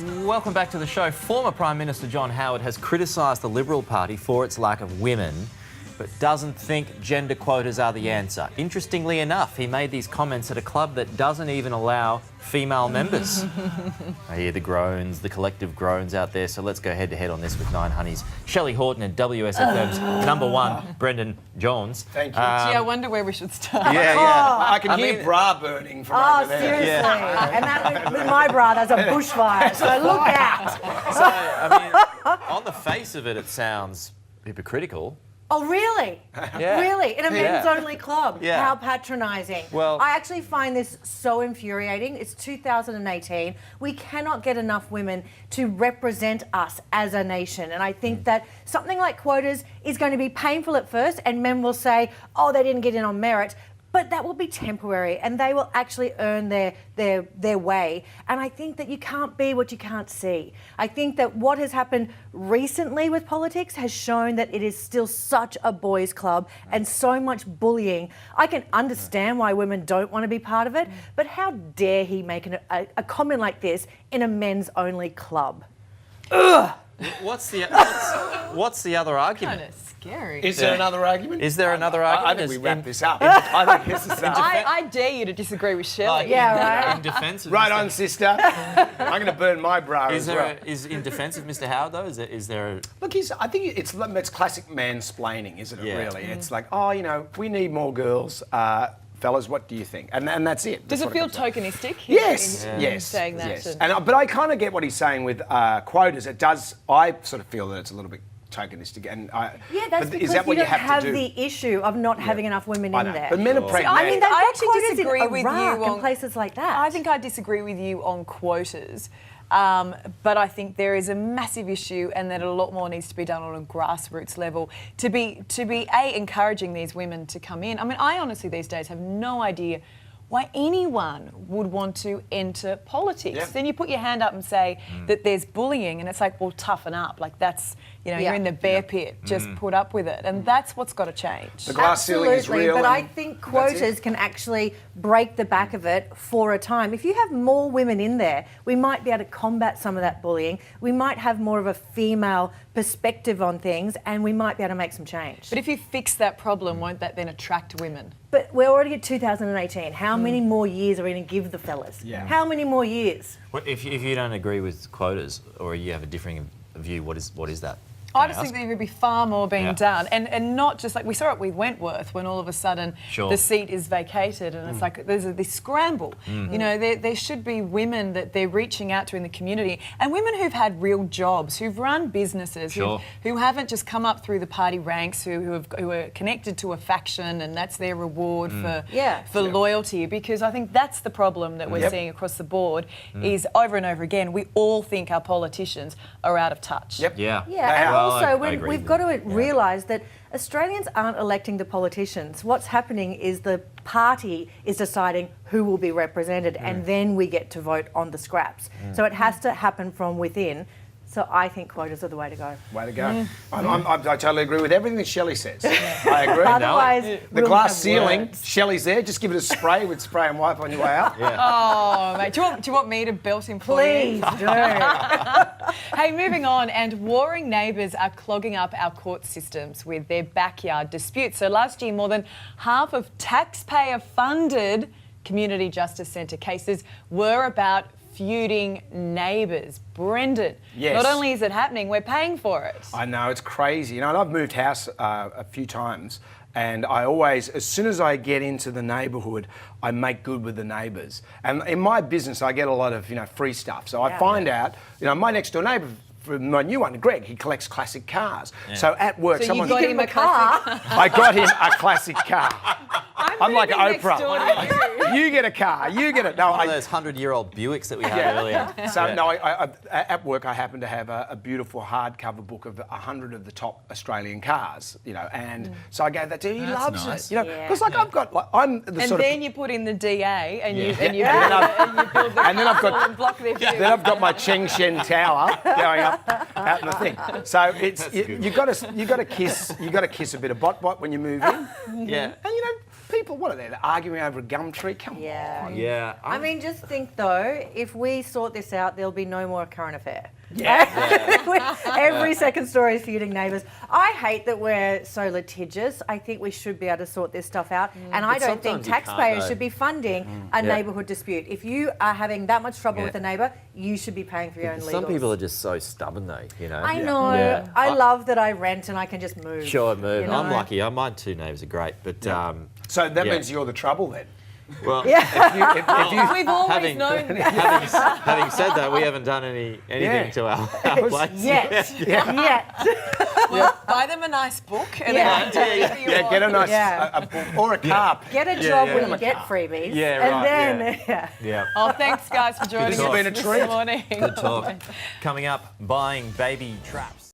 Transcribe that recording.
Welcome back to the show. Former Prime Minister John Howard has criticised the Liberal Party for its lack of women, but doesn't think gender quotas are the answer. Interestingly enough, he made these comments at a club that doesn't even allow female members. I hear the groans, the collective groans out there, so let's go head-to-head on this with 9 Honeys. Shelley Horton and WSFM's #1, Brendan Jones. Thank you. Gee, I wonder where we should start. I can hear bra burning from over there. Seriously. Yeah. And that, with my bra, there's a bushfire, so look out. So, I mean, on the face of it, it sounds hypocritical. Oh, really? Yeah. Really? In a men's-only club? Yeah. How patronising. Well, I actually find this so infuriating. It's 2018. We cannot get enough women to represent us as a nation. And I think that something like quotas is going to be painful at first, and men will say, oh, they didn't get in on merit. But that will be temporary, and they will actually earn their way. And I think that you can't be what you can't see. I think that what has happened recently with politics has shown that it is still such a boys' club and so much bullying. I can understand why women don't want to be part of it, but how dare he make a comment like this in a men's-only club? Ugh! What's the other argument? Kind of scary. Is there another argument? Is there another argument? I think we wrap this up. I think this is I dare you to disagree with Shelley. Yeah, right. In defence of right Mr. on, sister. I'm going to burn my bra Is as there well. is in defence of Mr. Howard though? Is there? Look, I think it's classic mansplaining, isn't it? Yeah. Really, it's like, oh, you know, we need more girls. Fellas, what do you think? And that's it. Does That's it what feel comes down. tokenistic? Yes, in yes, saying that. yes. But I kind of get what he's saying with quotas. It does. I sort of feel that it's a little bit tokenistic. And Yeah, that's but because is that what you you don't have have to do? the issue of not having enough women I in know. there. But men are Sure. pragmatic. I mean, they've I got actually quotas disagree in with Iraq you on and places like that. I think I disagree with you on quotas. But I think there is a massive issue, and that a lot more needs to be done on a grassroots level to be encouraging these women to come in. I mean, I honestly these days have no idea why anyone would want to enter politics. Yeah. Then you put your hand up and say that there's bullying, and it's like, well, toughen up. Like that's, you know, you're in the bear pit. Just put up with it, and that's what's got to change. The glass ceiling is real. But I and think that's quotas it. can actually break the back of it for a time. If you have more women in there, we might be able to combat some of that bullying. We might have more of a female perspective on things, and we might be able to make some change. But if you fix that problem, won't that then attract women? But we're already at 2018. How many more years are we going to give the fellas? Yeah. How many more years? Well, if you don't agree with quotas or you have a differing view, what is that? I just think there could be far more being done, and not just like we saw it with Wentworth when all of a sudden the seat is vacated and it's like there's this scramble. You know, there should be women that they're reaching out to in the community, and women who've had real jobs, who've run businesses, who haven't just come up through the party ranks, who are connected to a faction and that's their reward for loyalty. Because I think that's the problem that we're seeing across the board is over and over again we all think our politicians are out of touch. Yeah, and Well, also I when agree we've with got to realise that Australians aren't electing the politicians. What's happening is the party is deciding who will be represented, and then we get to vote on the scraps. So it has to happen from within. So I think quotas are the way to go. Way to go. I totally agree with everything that Shelley says. I agree. Otherwise, The we'll glass have ceiling, words. Shelley's there. Just give it a spray with spray and wipe on your way out. Oh, mate, do you want me to belt him for you? Please do. Hey, moving on, and warring neighbours are clogging up our court systems with their backyard disputes. So last year, more than half of taxpayer-funded community justice centre cases were about feuding neighbours. Brendan, not only is it happening, we're paying for it. I know, it's crazy. You know, and I've moved house a few times, and I always, as soon as I get into the neighbourhood, I make good with the neighbours. And in my business, I get a lot of, you know, free stuff. So I find out, you know, my next door neighbour, my new one, Greg, he collects classic cars. So at work, So you got him a car? I got him a classic car. I'm like moving next door Oprah. to You get a car. You get it. No, One of those 100-year-old Buicks that we had earlier. So no, at work I happen to have a beautiful hardcover book of 100 of the top Australian cars, you know, and so I gave that to him. He loves nice. it, you know, because like I've got, like, I'm the And sort then of. you put in the DA and you And build the and then I've castle got- and block their view. Then I've got my Cheng Shen Tower going up out in the thing. So it's you got to kiss a bit of bot when you move in. Yeah. And you know, people, what are they? They're arguing over a gum tree? Come Yeah. on. Yeah. I mean, just think though, if we sort this out, there'll be no more current affair. Yeah. Every second story is feuding neighbours. I hate that we're so litigious. I think we should be able to sort this stuff out. And I But don't think sometimes you can't, taxpayers though. should be funding a neighbourhood dispute. If you are having that much trouble Yeah. with a neighbour, you should be paying for your own legals. Some people are just so stubborn, though. You know. I know. Yeah. I love that I rent and I can just move. Sure, move. you know? I'm lucky. My two neighbours are great, but So that Yeah. means you're the trouble then. well, If you, We've always having- known that. having said that, we haven't done anything Yeah. to our place. Yet. Yet. Well, buy them a nice book and Yeah. then yeah, get a nice Yeah. a book or a carp. Get a job yeah. where you get freebies. Yeah, And right, then, yeah. Yeah. Oh, thanks guys for joining Good us talk. It's been a treat. this morning. Good talk. Coming up, buying baby traps.